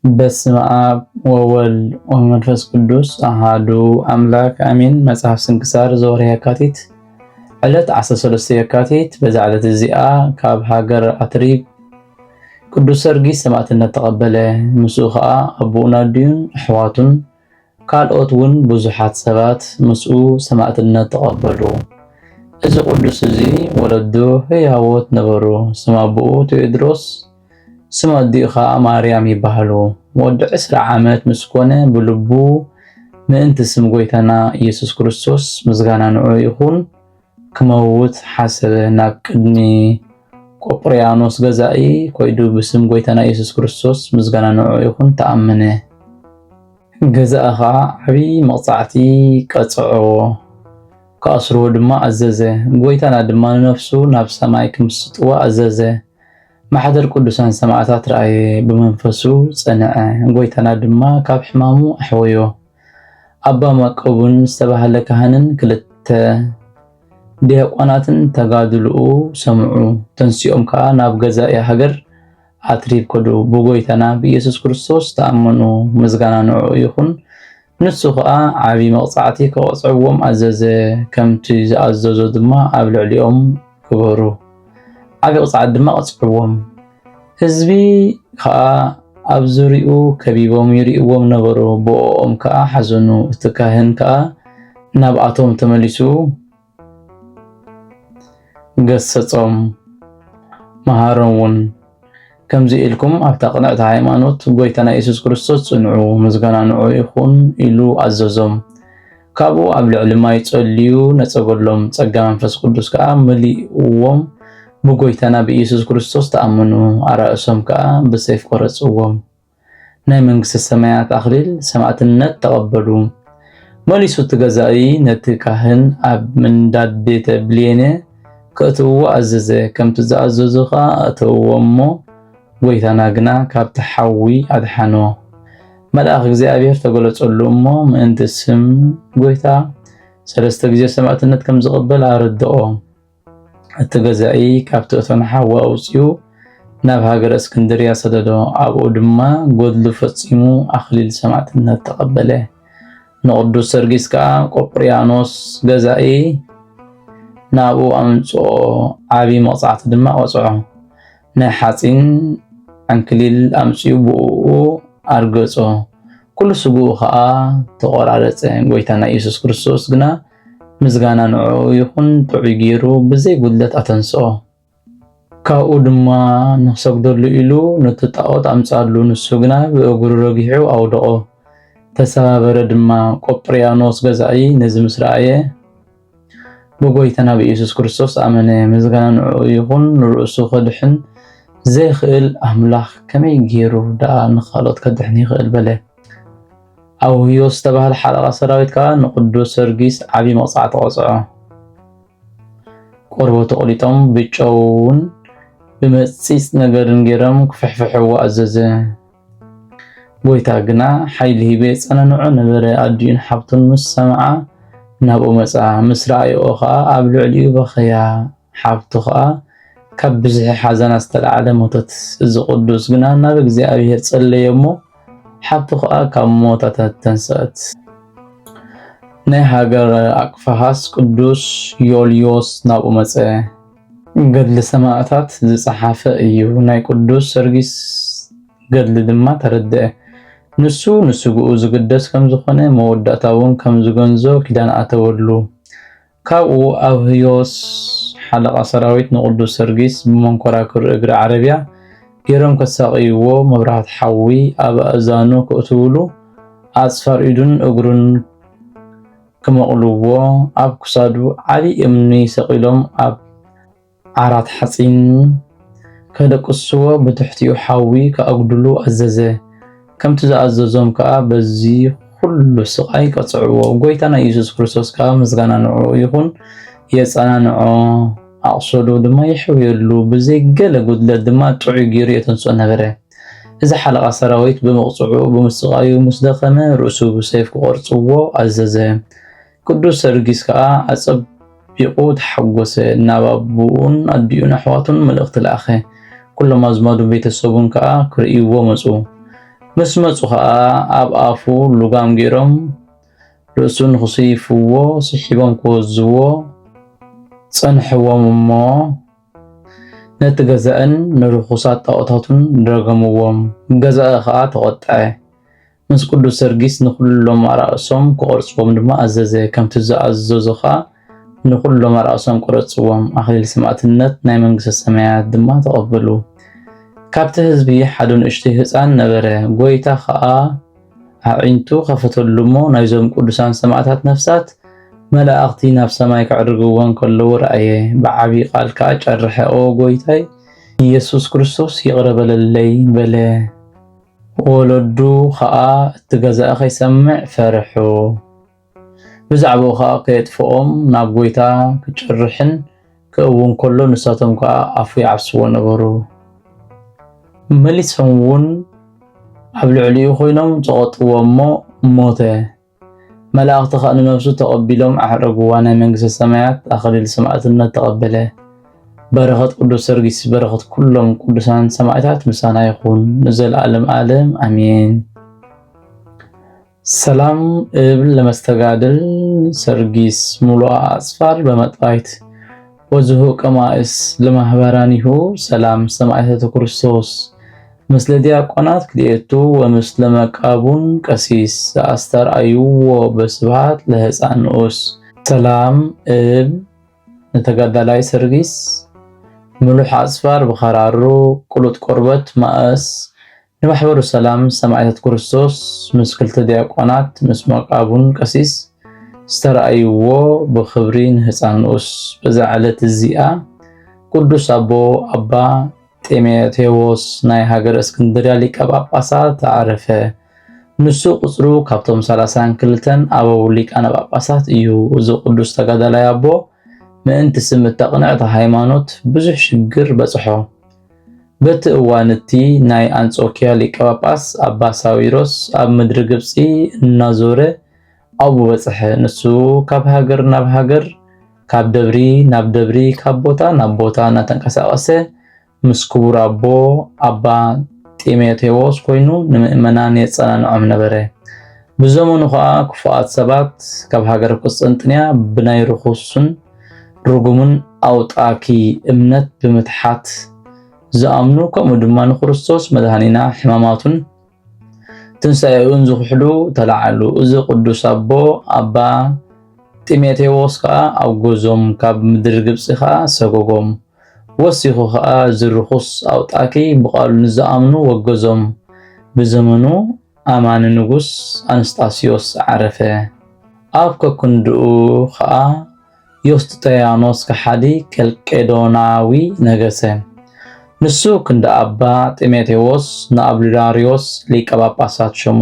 በስመ አብ ወወልድ ወመንፈስ ቅዱስ አሐዱ አምላክ አሜን። መጽሐፍ ስንክሳር ዘወርኃ የካቲት ዕለት 13 የካቲት። በዛ ዕለት እዚኣ ካብ ሃገር አትሪብ ቅዱስ ሰርጊስ ሰማዕትነት ተቀበለ። ምስኡ ከዓ አቡኡን አዲዩን ኣሕዋቱን ካልኦት እውን ብዙሓት ሰባት ምስኡ ሰማዕትነት ተቀበሉ። እዚ ቅዱስ እዚ ወለዱ ህያዎት ነበሩ። ስም አቡኡ ቴዎድሮስ ስም ኣዲኡ ከዓ ማርያም ይባሃሉ። ወዲ 20 ዓመት ምስ ኮነ ብልቡ ምእንቲ ስም ጎይታና ኢየሱስ ክርስቶስ ምስጋና ንዑ ይኹን ክመውት ሓሰበ። ናብ ቅድሚ ቆጵርያኖስ ገዛኢ ኮይዱ ብስም ጎይታና ኢየሱስ ክርስቶስ ምስጋና ንዑ ይኹን ተኣመነ። ገዛኢ ከዓ ዓብይ መቕፃዕቲ ቀፅዕዎ ከኣስርዎ ድማ ኣዘዘ። ጎይታና ድማ ንነፍሱ ናብ ሰማይ ክምስጥዋ ኣዘዘ። ማሕደር ቅዱሳን ሰማዕታት ረኣየ፣ ብመንፈሱ ፀንዐ። ጎይታና ድማ ካብ ሕማሙ ኣሕወዮ። ኣባ ማቀቡን ዝተባሃለ ካህንን ክልተ ዲያቆናትን ተጋድልኡ ሰምዑ። ተንሲኦም ከዓ ናብ ገዛኢ ሃገር አትሪብ ከዱ። ብጎይታና ብኢየሱስ ክርስቶስ ተኣመኑ። ምስጋና ንዑ ይኹን። ንሱ ከዓ ዓብይ መቕፃዕቲ ከቕፅዕዎም ኣዘዘ። ከምቲ ዝኣዘዞ ድማ ኣብ ልዕሊኦም ክበሩ። ዓብይ ቅፅዓት ድማ ቀፅዕዎም። ህዝቢ ከዓ ኣብ ዙርይኡ ከቢቦም ይርእዎም ነበሩ። ብኦም ከዓ ሓዘኑ። እቲ ካህን ከዓ ናብኣቶም ተመሊሱ ገሰፆም መሃሮም እውን ከምዚ ኢልኩም ኣብታ ቅንዕቲ ሃይማኖት ጎይታና ኢየሱስ ክርስቶስ ጽንዑ፣ ምስጋና ንዑ ይኹን ኢሉ ኣዘዞም። ካብኡ ኣብ ልዕሊ ማይ ጸልዩ ነፀገሎም። ጸጋ መንፈስ ቅዱስ ከዓ መሊእዎም። ብጎይታና ብኢየሱስ ክርስቶስ ተኣመኑ። ኣራእሶም ከዓ ብሰይፍ ቆረፅዎም። ናይ መንግስቲ ሰማያት ኣኽሊል ሰማዕትነት ተቐበሉ። መሊሱ እቲ ገዛኢ ነቲ ካህን ኣብ ምንዳድ ቤተ ብሌነ ከእትውዎ ኣዘዘ። ከምቲ ዝኣዘዙ ከዓ ኣተውዎ እሞ ጎይታና ግና ካብቲ ሓዊ ኣድሓኖ። መልኣኽ እግዚኣብሔር ተገለፀሉ እሞ ምእንቲ ስም ጎይታ 3 ግዜ ሰማዕትነት ከም ዝቕበል ኣረድኦ። እቲ ገዛኢ ካብቲ እቶን ሓዊ ኣውፅኡ ናብ ሃገረ እስክንድርያ ሰደዶ። ኣብኡ ድማ ጎድሉ ፈፂሙ ኣኽሊል ሰማዕትነት ተቐበለ። ንቅዱስ ሰርጊስ ከዓ ቆጵርያኖስ ገዛኢ ናብኡ ኣምፅኦ። ዓብይ መቕፃዕቲ ድማ ቀፅዖ። ናይ ሓፂን ዓንክሊል ኣምፅኡ ብኡ ኣርገፆ። ኩሉ ስጉኡ ከዓ ተቆራረፀ። ጎይታና ኢየሱስ ክርስቶስ ግና ምስጋና ንዑ ይኹን ጥዑይ ገይሩ ብዘይ ጉድለት ኣተንስኦ። ካብኡ ድማ ንክሰግደሉ ኢሉ ነቲ ጣዖት ኣምፃሉ። ንሱ ግና ብእግሩ ረጊሑ ኣውደቆ። ተሰባበረ ድማ። ቆጵርያኖስ ገዛኢ ነዚ ምስ ረኣየ ብጎይታና ብኢየሱስ ክርስቶስ ኣመነ። ምስጋና ንዑ ይኹን ንርእሱ ከድሕን ዘይኽእል ኣምላኽ ከመይ ገይሩ ደኣ ንኻልኦት ከድሕን ይኽእል በለ። ኣውህዮስ ዝተባሃለ ሓለቓ ሰራዊት ከዓ ንቅዱስ ሰርጊስ ዓብይ መቕፃዕቲ ቀፅዖ። ቆርበቱ ቆሊጦም ብጨውን ብመፂፅ ነገርን ገይሮም ክፍሕፍሕዎ ኣዘዘ። ጎይታ ግና ሓይሊ ሂበ ፀነንዖ ነበረ። ኣዲዩን ሓብቱን ምስ ሰምዓ ናብኡ መፃ። ምስ ረኣይኦ ከዓ ኣብ ልዕሊኡ በኸያ። ሓብቱ ከዓ ካብ ብዙሕ ሓዘና ዝተለዓለ ሞተት። እዚ ቅዱስ ግና ናብ እግዚኣብሔር ጸለየ እሞ ሓብቱ ከዓ ካብ ሞታታት ተንስአት። ናይ ሃገር ኣቅፋሃስ ቅዱስ ዮልዮስ ናብኡ መፀ። ገድሊ ሰማዕታት ዝፀሓፈ እዩ። ናይ ቅዱስ ሰርጊስ ገድሊ ድማ ተረድአ። ንሱ ንስጉኡ ዝግደስ ከም ዝኾነ መወዳእታ እውን ከም ዝገንዞ ኪዳን ኣተወሉ። ካብኡ ኣውህዮስ ሓለቓ ሰራዊት ንቅዱስ ሰርጊስ ብመንኮራኩር እግሪ ዓረብያ ገይሮም ከሳቂይዎ። መብራህቲ ሓዊ ኣብ ኣእዛኑ ከእትውሉ ኣፅፋር ኢዱን እግሩን ክመቕልዎ ኣብ ክሳዱ ዓብይ እምኒ ሰቂሎም ኣብ ዓራት ሓፂን ከደቅስዎ ብትሕቲኡ ሓዊ ከኣጉድሉ ኣዘዘ። ከምቲ ዝኣዘዞም ከዓ በዚ ኩሉ ስቃይ ቀፅዕዎ። ጎይታና ኢየሱስ ክርስቶስ ከዓ ምስጋና ንዑ ይኹን የፀናንዖ። ኣቕሶዱ ድማ ይሕውየሉ። ብዘይ ገለ ጉድለት ድማ ጥዑይ ገይሩ የተንስኦ ነበረ። እዚ ሓለቓ ሰራዊት ብምቕፅዑ ብምስቃዩ ምስ ደኸመ ርእሱ ብሰይፍ ክቆርፅዎ ኣዘዘ። ቅዱስ ሰርጊስ ከዓ ኣፀቢቑ ተሓጎሰ። ናብ ኣቡኡን ኣዲኡን ኣሕዋቱን መልእኽቲ ለኣኸ። ኩሎም ኣዝማዱ ቤተሰቡን ከዓ ክርእይዎ መፁ። ምስ መጹ ኸዓ ኣብ ኣፉ ሉጋም ገይሮም ርእሱን ክስይፍዎ ስሒቦም ክወዝዎ ጸንሕዎም እሞ ነቲ ገዛእን ንርኹሳት ጣዖታቱን ደገምዎም። ገዛእ ኸዓ ተቆጥዐ። ምስ ቅዱስ ሰርጊስ ንኩሎም ኣራእሶም ክቆርጽዎም ድማ ኣዘዘ። ከምቲ ዝኣዘዞ ኸዓ ንኩሎም ኣራእሶም ቆረጽዎም። ኣኽሊል ሰማዕትነት ናይ መንግስቲ ሰማያት ድማ ተቐበሉ። ካብቲ ህዝቢ ሓደ ንእሽተይ ህፃን ነበረ። ጎይታ ኸዓ ኣዒንቱ ከፈተሉ እሞ ናይዞም ቅዱሳን ሰማዕታት ነፍሳት መላእኽቲ ናብ ሰማይ ክዕርግዎን ከለዉ ረኣየ። ብዓብይ ቃል ከዓ ጨርሐ፣ ኦ ጎይታይ ኢየሱስ ክርስቶስ ይቅረ በለለይ በለ። ወለዱ ከዓ እቲ ገዛእ ከይሰምዕ ፈርሑ። ብዛዕባኡ ከዓ ከየጥፍኦም ናብ ጎይታ ክጭርሕን ክእውን ከሎ ንሳቶም ከዓ ኣፉ ይዓብስዎ ነበሩ። መሊሶም እውን ኣብ ልዕሊኡ ኮይኖም ፀቐጥዎ እሞ ሞተ። መላእኽቲ ከዓ ንነፍሱ ተቐቢሎም ኣዕረግዋ። ናይ መንግስቲ ሰማያት ኣኽሊል ሰማዕትነት ተቐበለ። በረኸት ቅዱስ ሰርጊስ በረኸት ኩሎም ቅዱሳን ሰማዕታት ምሳና ይኹን ንዘለዓለም ዓለም አሜን። ሰላም እብል ለመስተጋድል ሰርጊስ ሙሉአ አጽፋር በመጥባይት ወዝሁ ቀማእስ ለማህበራኒሁ ሰላም ሰማዕታተ ክርስቶስ ምስለ ዲያቆናት ክልኤቱ ወምስለ መቃቡን ቀሲስ አስተርአዩዎ በስብሐት ለሕፃን ንኡስ። ሰላም እብ ነተጋዳላይ ሰርጊስ ሙሉሕ አጽፋር ብኸራሩ ቁሉጥ ቆርበት ማእስ ንማሕበሩ ሰላም ሰማዕታት ክርስቶስ ምስ ክልተ ዲያቆናት ምስ መቃቡን ቀሲስ ዝተርአይዎ ብኽብሪ ንሕፃን ንኡስ። በዛ ዕለት እዚኣ ቅዱስ ኣቦ ኣባ ጢሞቴዎስ ናይ ሃገረ እስክንድርያ ሊቀ ጳጳሳት ዓረፈ። ንሱ ቁፅሩ ካብቶም 32 ኣበው ሊቃነ ጳጳሳት እዩ። እዚ ቅዱስ ተጋዳላይ ኣቦ ምእንቲ ስም ተቕንዕቲ ሃይማኖት ብዙሕ ሽግር በፅሖ። በቲ እዋን እቲ ናይ አንጾኪያ ሊቀ ጳጳስ ኣባ ሳዊሮስ ኣብ ምድሪ ግብፂ እናዞረ ኣብኡ በፅሐ። ንሱ ካብ ሃገር ናብ ሃገር ካብ ደብሪ ናብ ደብሪ ካብ ቦታ ናብ ቦታ እናተንቀሳቀሰ ምስ ክቡር ኣቦ ኣባ ጢሞቴዎስ ኮይኑ ንምእመናን የጸናንዖም ነበረ። ብዘመኑ ከዓ ክፉኣት ሰባት ካብ ሃገር ቁስጥንጥንያ ብናይ ርኩስን ርጉምን ኣውጣኪ እምነት ብምትሓት ዝኣምኑ ከምኡ ድማ ንክርስቶስ መድሃኒና ሕማማቱን ትንሣኤኡን ዝኽሕሉ ተላዓሉ። እዚ ቅዱስ ኣቦ ኣባ ጢሞቴዎስ ከዓ ኣብ ገዞም ካብ ምድሪ ግብፂ ከዓ ሰጎጎም ወሲኹ ከዓ ዝርኩስ ኣውጣኪ ብቃሉ ንዝኣምኑ ወገዞም። ብዘመኑ ኣማኒ ንጉስ አንስጣስዮስ ዓረፈ። ኣብ ከክንድኡ ከዓ ዮስጥያኖስ ከሓዲ ኬልቄዶናዊ ነገሰ። ንሱ ክንደ ኣባ ጢሞቴዎስ ንኣብሊላሪዮስ ሊቀ ጳጳሳት ሾሞ።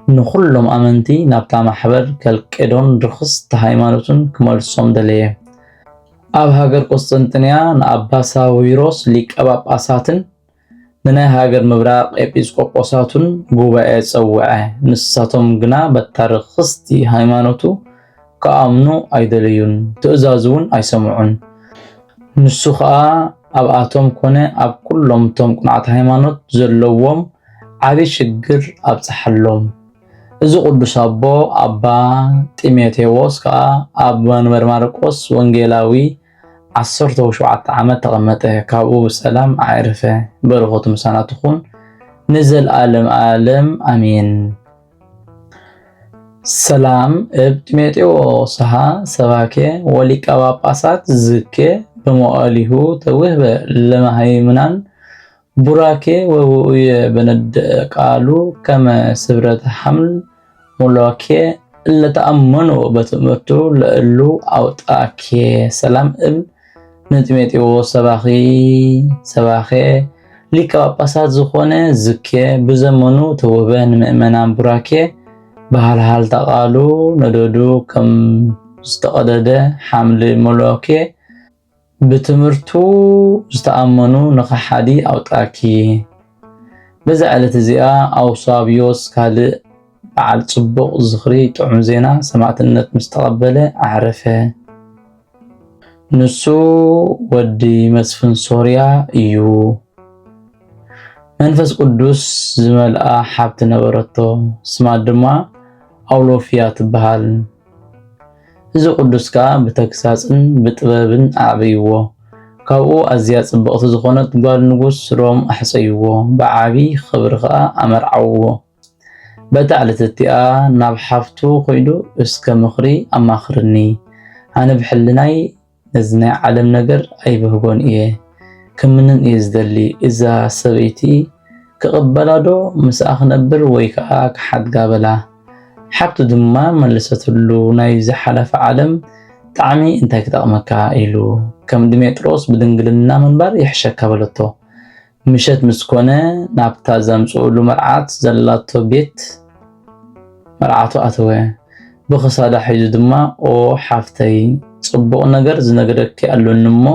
ንኩሎም ኣመንቲ ናብታ ማሕበር ኬልቄዶን ርክስቲ ሃይማኖትን ክመልሶም ደለየ። ኣብ ሃገር ቁስጥንጥንያ ንኣባ ሳዊሮስ ሊቀ ጳጳሳትን ንናይ ሃገር ምብራቅ ኤጲስቆጶሳቱን ጉባኤ ፀውዐ። ንሳቶም ግና በታ ርክስቲ ሃይማኖቱ ከኣምኑ ኣይደልዩን፣ ትእዛዝ እውን ኣይሰምዑን። ንሱ ከዓ ኣብኣቶም ኮነ ኣብ ኩሎም እቶም ቁንዓት ሃይማኖት ዘለዎም ዓብይ ሽግር ኣብፅሓሎም። እዚ ቅዱስ ኣቦ ኣባ ጢሞቴዎስ ከዓ ኣብ መንበር ማርቆስ ወንጌላዊ 17 ዓመት ተቐመጠ። ካብኡ ብሰላም ዓረፈ። በረኸቱ ምሳና ትኹን ንዘለዓለም ዓለም አሜን። ሰላም እብ ጢሞቴዎስ ሰባኬ ወሊቀ ጳጳሳት ዝኬ በመዋዕሊሁ ተውህበ ለመሃይምናን ቡራኬ ወውእየ በነደእ ቃሉ ከመ ስብረተ ሐምል ሙላኬ እለተኣመኑ በትምህርቱ ለእሉ ኣውጣኬ። ሰላም እብል ንጢሞቴዎስ ሰባኼ ሊቀ ጳጳሳት ዝኾነ ዝኬ ብዘመኑ ተውህበ ንምእመናን ቡራኬ ባህልሃል ተቃሉ ነደዱ ከም ዝተቀደደ ሐምል ሙላኬ ብትምህርቱ ዝተኣመኑ ንኸሓዲ ኣውጣኪ። በዛ ዕለት እዚኣ ኣውሳብዮስ ካልእ በዓል ጽቡቕ ዝኽሪ ጥዑም ዜና ሰማዕትነት ምስ ተቐበለ ዓረፈ። ንሱ ወዲ መስፍን ሶርያ እዩ። መንፈስ ቅዱስ ዝመልአ ሓብቲ ነበረቶ ስማ ድማ ኣውሎፍያ ትበሃል እዚ ቅዱስ ከዓ ብተግሳጽን ብጥበብን ኣዕብይዎ ካብኡ ኣዝያ ጽብቕቲ ዝኾነት ጓል ንጉስ ሮም ኣሕፀይዎ ብዓቢ ክብሪ ከዓ ኣመርዓውዎ በታ ዕለት እቲኣ ናብ ሓፍቱ ኮይዱ እስከ ምኽሪ ኣማኽርኒ ኣነ ብሕልናይ ነዚ ናይ ዓለም ነገር ኣይብህጎን እየ ከምንን እየ ዝደሊ እዛ ሰበይቲ ክቕበላ ዶ ምስኣ ክነብር ወይ ከዓ ክሓድጋ በላ ሓፍቱ ድማ መለሰትሉ ናይ ዝሓለፈ ዓለም ጣዕሚ እንታይ ክጠቕመካ ኢሉ ከም ድሜጥሮስ ብድንግልና መንበር ይሕሸካ በለቶ ምሸት ምስኮነ ናብታ ዘምጽኡሉ መርዓት ዘላቶ ቤት መርዓቱ ኣተወ ብኽሳዳ ሒዙ ድማ ኦ ሓፍተይ ጽቡቕ ነገር ዝነገረኪ ኣሎኒ እሞ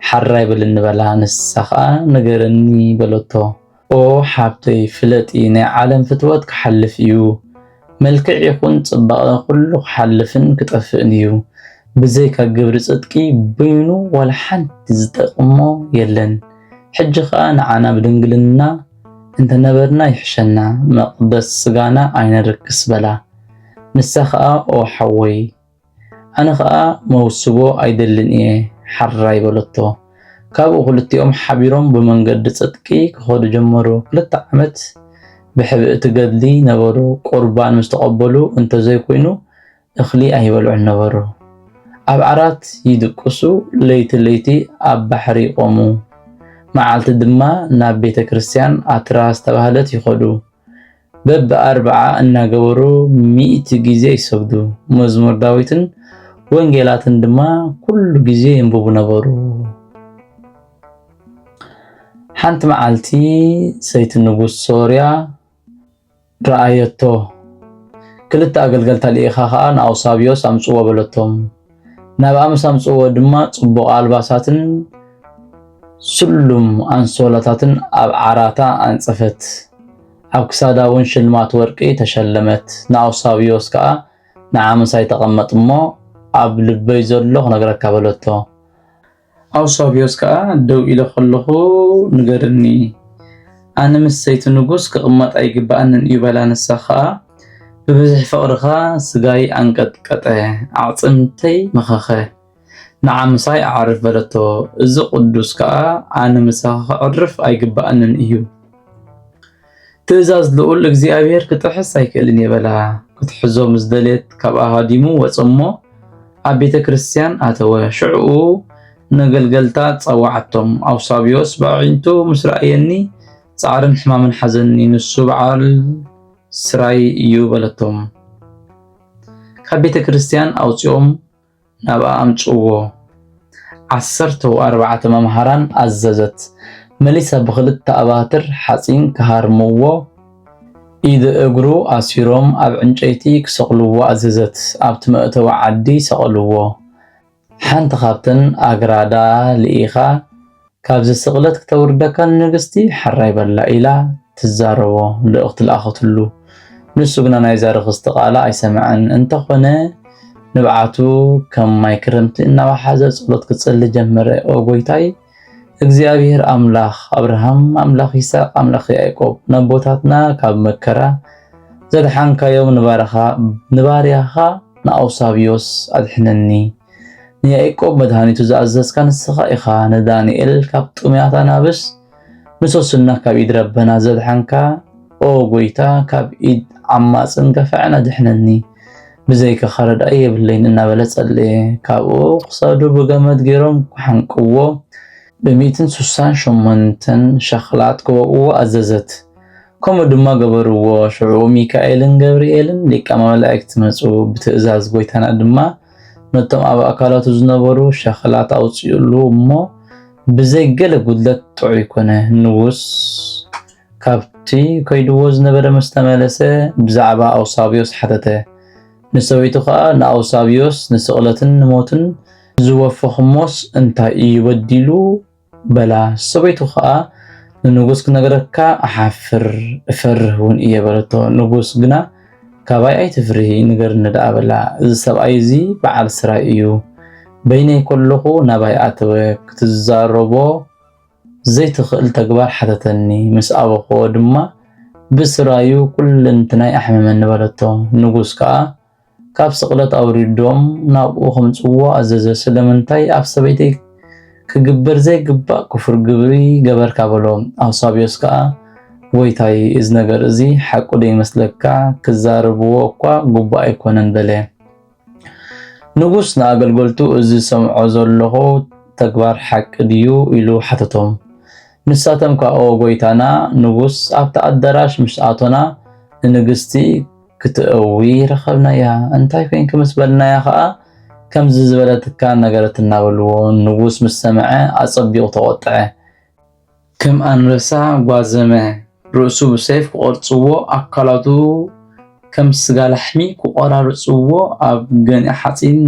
ሓራይ በልኒ በላ ንሳ ከዓ ነገረኒ በለቶ ኦ ሓፍተይ ፍለጢ ናይ ዓለም ፍትወት ክሓልፍ እዩ መልክዕ ይኹን ጽባቐ ኩሉ ክሓልፍን ክጠፍእን እዩ ብዘይካ ግብሪ ጽድቂ በይኑ ወላ ሓንቲ ዝጠቕሞ የለን ሕጂ ከዓ ንዓና ብድንግልና እንተነበርና ይሕሸና መቕደስ ስጋና ኣይነርክስ በላ ንሳ ከዓ ኦ ሓወይ ኣነ ከዓ መውስቦ ኣይደልን እየ ሓራይ በለቶ ካብኡ ክልቲኦም ሓቢሮም ብመንገዲ ጽድቂ ክኸዱ ጀመሩ 2 ዓመት ብሕብእቲ ገድሊ ነበሩ ቁርባን ምስ ተቐበሉ እንተዘይኮይኑ እኽሊ ኣይበልዑን ነበሩ ኣብ ዓራት ይድቅሱ ለይቲ ለይቲ ኣብ ባሕሪ ይቆሙ መዓልቲ ድማ ናብ ቤተ ክርስቲያን ኣትራ ዝተባህለት ይኸዱ በብ40 እናገበሩ 100 ግዜ ይሰግዱ መዝሙር ዳዊትን ወንጌላትን ድማ ኩሉ ግዜ ይንብቡ ነበሩ ሓንቲ መዓልቲ ሰይቲ ንጉስ ሶርያ ረኣየቶ ክልተ ኣገልገልታ ልኢኻ ከዓ ንኣውሳብዮስ ኣምጽዎ በለቶም ናብ ኣምጽዎ ድማ ጽቡቕ ኣልባሳትን ስሉም ኣንሶላታትን ኣብ ዓራታ ኣንጸፈት ኣብ ክሳዳ እውን ሽልማት ወርቂ ተሸለመት ንኣውሳብዮስ ከዓ ንዓመሳይ ተቐመጥ እሞ ኣብ ልበይ ዘሎ ክነግረካ በለቶ ኣውሳብዮስ ከዓ ደው ኢለ ከለኹ ንገርኒ ኣነ ምስ ሰይቲ ንጉስ ክቕመጥ ኣይግባእንን እዩ በላ ንሳ ከዓ ብብዝሒ ፍቕርኻ ስጋይ ኣንቀጥቀጠ ኣዕፅምተይ መኸኸ ንዓምሳይ ኣዕርፍ በለቶ እዚ ቅዱስ ከዓ ኣነ ምሳኻ ክዕርፍ ኣይግባእንን እዩ ትእዛዝ ልዑል እግዚኣብሔር ክጥሕስ ኣይክእልን የበላ ክትሕዞ ምስ ደልየት ካብኣ ሃዲሙ ወፅሞ ኣብ ቤተ ክርስቲያን ኣተወ ሽዑኡ ነገልገልታ ፀዋዓቶም ኣውሳብዮስ ባዕንቱ ምስ ረኣየኒ ጻዕርን ሕማምን ሓዘኒ ንሱ በዓል ስራይ እዩ በለቶም ካብ ቤተ ክርስቲያን ኣውፅኦም ናብኣ ኣምጽዎ 14 መምሃራን ኣዘዘት መሊሳ ብክልተ ኣባትር ሓፂን ክሃርምዎ ኢድ እግሩ ኣሲሮም ኣብ ዕንጨይቲ ክሰቕልዎ ኣዘዘት ኣብቲ መእተዊ ዓዲ ሰቐልዎ ሓንቲ ካብተን ኣግራዳ ልኢኻ ካብዚ ስቕለት ክተውርደካ ንግስቲ ሓራይ በላ ኢላ ትዛረቦ ልእኽቲ ለኣኸትሉ ንሱ ግና ናይ ዛረኽስቲ ቃላ ኣይሰምዐን እንተኾነ ንብዓቱ ከም ማይ ክረምቲ እናባሓዘ ጸሎት ክጽሊ ጀመረ ኦ ጎይታይ እግዚአብሔር ኣምላኽ አብርሃም ኣምላኽ ይስሐቅ ኣምላኽ ያዕቆብ ነቦታትና ካብ መከራ ዘድሓንካዮም ንባርያኻ ንኣውሳብዮስ ኣድሕነኒ ንያዕቆብ መድሃኒቱ ዝኣዘዝካ ንስኻ ኢኻ ንዳንኤል ካብ ጥምያት ኣናብስ ንሶስና ካብ ኢድ ረበና ዘድሓንካ ኦ ጎይታ ካብ ኢድ ዓማፅን ገፋዕን ኣድሕነኒ ብዘይካ ረዳኢ የብለይን እናበለ ጸልየ ካብኡ ክሳዱ ብገመድ ገይሮም ክሓንቅዎ ብ168 ሸኽላት ክወቅዎ ኣዘዘት ከምኡ ድማ ገበርዎ ሽዑ ሚካኤልን ገብርኤልን ሊቀ መላእክት መጹ ብትእዛዝ ጎይታና ድማ ነቶም ኣብ ኣካላቱ ዝነበሩ ሸኽላት ኣውጽኡሉ እሞ ብዘይ ገለ ጉድለት ጥዑይ ኮነ ንጉስ ካብቲ ከይድዎ ዝነበረ መስተመለሰ ብዛዕባ ኣውሳብዮስ ሓተተ ንሰበይቱ ከዓ ንኣውሳብዮስ ንስቕለትን ንሞትን ዝወፈኽሞስ እንታይ እዩ በዲሉ በላ ሰበይቱ ከዓ ንንጉስ ክነግረካ ኣሓፍር እፈርህ እውን እየ በለቶ ንጉስ ግና ካባይ ኣይትፍርሂ ንገር ንድኣ በላ እዚ ሰብኣይ እዚ በዓል ስራይ እዩ በይነይ ከለኹ ናባይ ኣተወ ክትዛረቦ ዘይትኽእል ተግባር ሓተተኒ ምስ ኣበኾ ድማ ብስራዩ ኩልንትናይ ኣሕመመኒ በለቶ ንጉስ ከዓ ካብ ስቕለት ኣውሪዶም ናብኡ ከምፅዎ ኣዘዘ ስለምንታይ ኣብ ሰበይተይ ክግበር ዘይግባእ ክፉር ግብሪ ገበርካ በሎ ኣውሳብዮስ ከዓ ወይታይ እዚ ነገር እዚ ሓቁ ዶ ይመስለካ ክዛረብዎ እኳ ጉባእ ኣይኮነን በለ ንጉስ ንኣገልገልቱ እዚ ሰምዖ ዘለኹ ተግባር ሓቂ ድዩ ኢሉ ሓተቶም ንሳቶም ከዓ ጎይታና ንጉስ ኣብታ ኣዳራሽ ምስ ኣቶና ንንግስቲ ክትእዊ ረኸብናያ እንታይ ኮይንክ ምስ በልናያ ከዓ ከምዚ ዝበለትካ ነገረት እናበልዎ ንጉስ ምስ ሰምዐ ኣጸቢቑ ተቆጥዐ ከም ኣንበሳ ጓዘመ ርእሱ ብሰይፍ ክቆርጽዎ ኣካላቱ ከም ስጋ ላሕሚ ክቆራርጽዎ ኣብ ገንኢ ሓፂን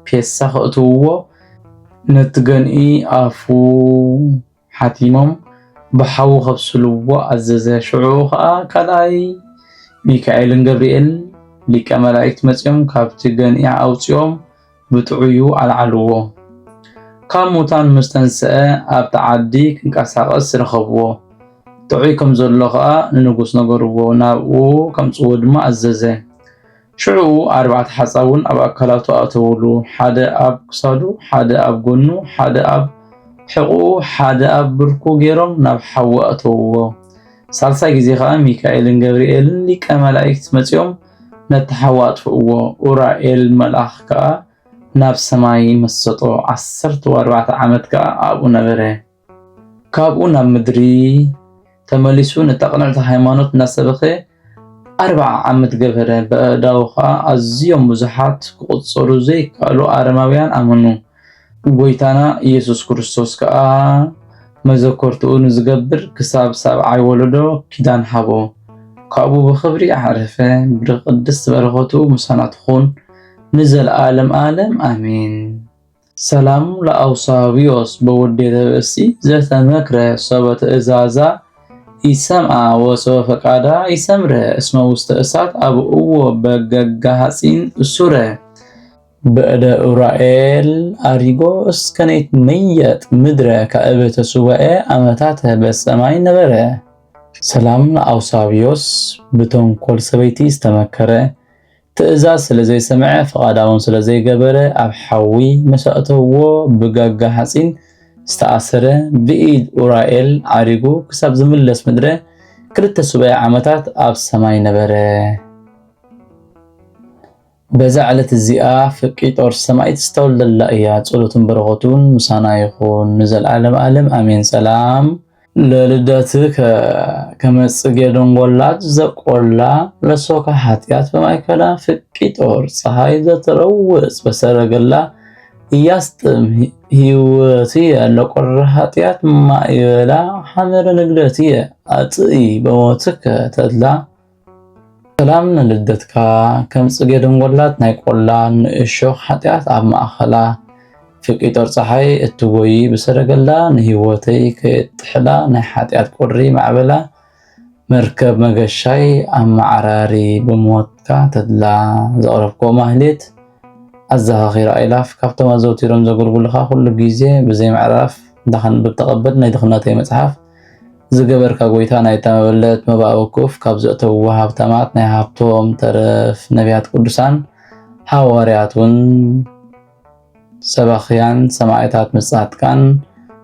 ፔሳ ከእትውዎ ነቲ ገንኢ ኣፉ ሓቲሞም ብሓዊ ከብስልዎ ኣዘዘ ሽዑ ከዓ ካልኣይ ሚካኤልን ገብርኤል ሊቀ መላእክት መጽኦም ካብቲ ገንኢ ኣውፅኦም ብጥዑዩ ኣልዓልዎ ካብ ሙታን ምስ ተንስአ ኣብ ተዓዲ ክንቀሳቐስ ረኸብዎ ጥዑይ ከም ዘሎ ከዓ ንንጉስ ነገርዎ ናብኡ ከምፅዎ ድማ ኣዘዘ ሽዑ ኣርባዕተ ሓፃውን ኣብ ኣካላቱ ኣተውሉ ሓደ ኣብ ክሳዱ ሓደ ኣብ ጎኑ ሓደ ኣብ ሕቁ ሓደ ኣብ ብርኩ ገይሮም ናብ ሓዊ ኣተውዎ ሳልሳይ ግዜ ከዓ ሚካኤልን ገብርኤልን ሊቀ መላእክት መጽኦም ነቲ ሓዊ ኣጥፍእዎ ኡራኤል መልኣኽ ከዓ ናብ ሰማይ መሰጦ 14 ዓመት ከዓ ኣብኡ ነበረ ካብኡ ናብ ምድሪ ተመሊሱ ንተቕንዕቲ ሃይማኖት እናሰበኸ 40 ዓመት ገበረ በእዳው ከዓ ኣዝዮም ብዙሓት ክቁፀሩ ዘይከኣሉ ኣረማውያን ኣመኑ ጎይታና ኢየሱስ ክርስቶስ ከዓ መዘኮርትኡ ንዝገብር ክሳብ ሰብዓይ ወለዶ ኪዳን ሃቦ ካብኡ ብኽብሪ ዓረፈ ብቅድስት በረኸቱ ምሳና ትኹን ንዘለዓለም ዓለም አሜን ሰላም ለአውሳቢዮስ በውዴተ ብእሲ ዘተመክረ ሰበተ እዛዛ ይሰምዓ ወሰበ ፈቃዳ ይሰምረ እስመ ውስተ እሳት አብእዎ በገጋ ሐፂን እሱረ በእደ ኡራኤል አሪጎ እስከኔት መየጥ ምድረ ከእበተ ሱባኤ ዓመታት በሰማይ ነበረ ሰላም ለአውሳቢዮስ ብተንኮል ሰበይቲ ዝተመከረ ትእዛዝ ስለዘይ ሰምዐ ፈቃዳውን ስለዘይ ገበረ ኣብ ሓዊ መሰእተዎ ብጋጋ ሐፂን ዝተኣሰረ ብኢድ ኡራኤል ዓሪጉ ክሳብ ዝምለስ ምድረ ክልተ ሱባኤ ዓመታት ኣብ ሰማይ ነበረ በዛ ዕለት እዚኣ ፍቂ ጦር ሰማይት ዝተወለላ እያ ጸሎቱን በረኸቱን ምሳና ይኹን ንዘለዓለም ዓለም አሜን ሰላም ለልደትከ ከመጽጌዶን ጎላት ዘቆላ ለሶካ ኃጢአት በማይከላ ፍቂ ጦር ፀሐይ ዘተረውጽ በሰረገላ እያስጥም ህይወትየ ለቆረ ኃጢአት ማይበላ ሐመረ ንግደትየ አጥኢ በሞትከ ተድላ ሰላም ለልደትካ ከመጽጌዶን ጎላት ናይ ቆላ ንእሾኽ ኃጢአት ኣብ ማእኸላ ፍቂ ጦር ፀሐይ እትጎይ በሰረገላ ንህይወተይ ከጥሕላ ናይ ኃጢአት ቆሪ ማዕበላ መርከብ መገሻይ ኣማዕራሪ በሞትካ ተድላ ዘቕረብኮ ማህሌት ኣዘኻኺራ ኢላፍ ካብቶም ኣዘውቲሮም ዘገልግሉኻ ኩሉ ግዜ ብዘይ ምዕራፍ እንዳኸንብብ ተቐበል ናይ ድኽነተይ መጽሓፍ ዝገበርካ ጎይታ ናይ ተመበለት መባእ ወኩፍ ካብ ዘእተውዎ ሃብታማት ናይ ሃብቶም ተረፍ ነቢያት ቅዱሳን ሐዋርያት ውን ሰባኽያን ሰማዕታት መጻሕፍትካን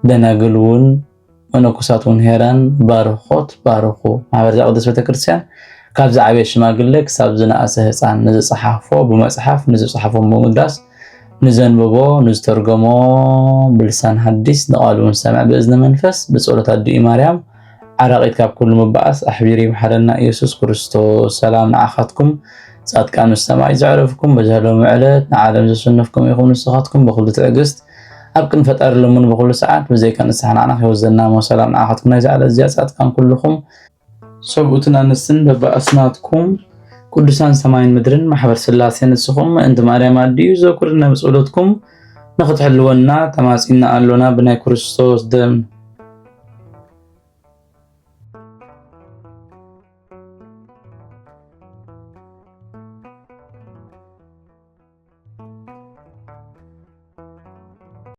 ደናግሉን መነኮሳቱን ሄራን ባርኾት ባርኹ ማህበር ቅዱስ ቤተክርስቲያን ካብ ዝዓበየ ሽማግለ ክሳብ ዝነኣሰ ህፃን ንዝፀሓፎ ብመጽሓፍ ንዝፀሓፎ ብምድራስ ንዘንብቦ ንዝተርጎሞ ብልሳን ሐዲስ ንቃሉን ሰምዕ ብእዝነ መንፈስ በጸሎት አድኢ ማርያም ዓራቂት ካብ ኩሉ መባእስ ኣሕቢሪ ይምሓረና ኢየሱስ ክርስቶስ ሰላም ንዓኻትኩም ጻድቃን ሰማይ ዘዕረፍኩም በዛሎም ዕለት ንዓለም ዘሰነፍኩም ይኹኑ ንስኻትኩም በኩሉ ትዕግስት ኣብ ቅን ፈጣሪሎምን በኩሉ ሰዓት ብዘይካ ንስሓናና ይወዘና ሰላም ንዓኻትኩም ናይ ዝዓለ እዚያ ጻድቃን ኩልኩም ሰብኡትን ኣንስትን በባእስናትኩም ቅዱሳን ሰማይን ምድርን ማሕበር ስላሴ ንስኹም እንተ ማርያም ኣድዩ ዘኩርና በጸሎትኩም ንኽትሕልወና ተማጺና ኣሎና ብናይ ክርስቶስ ደም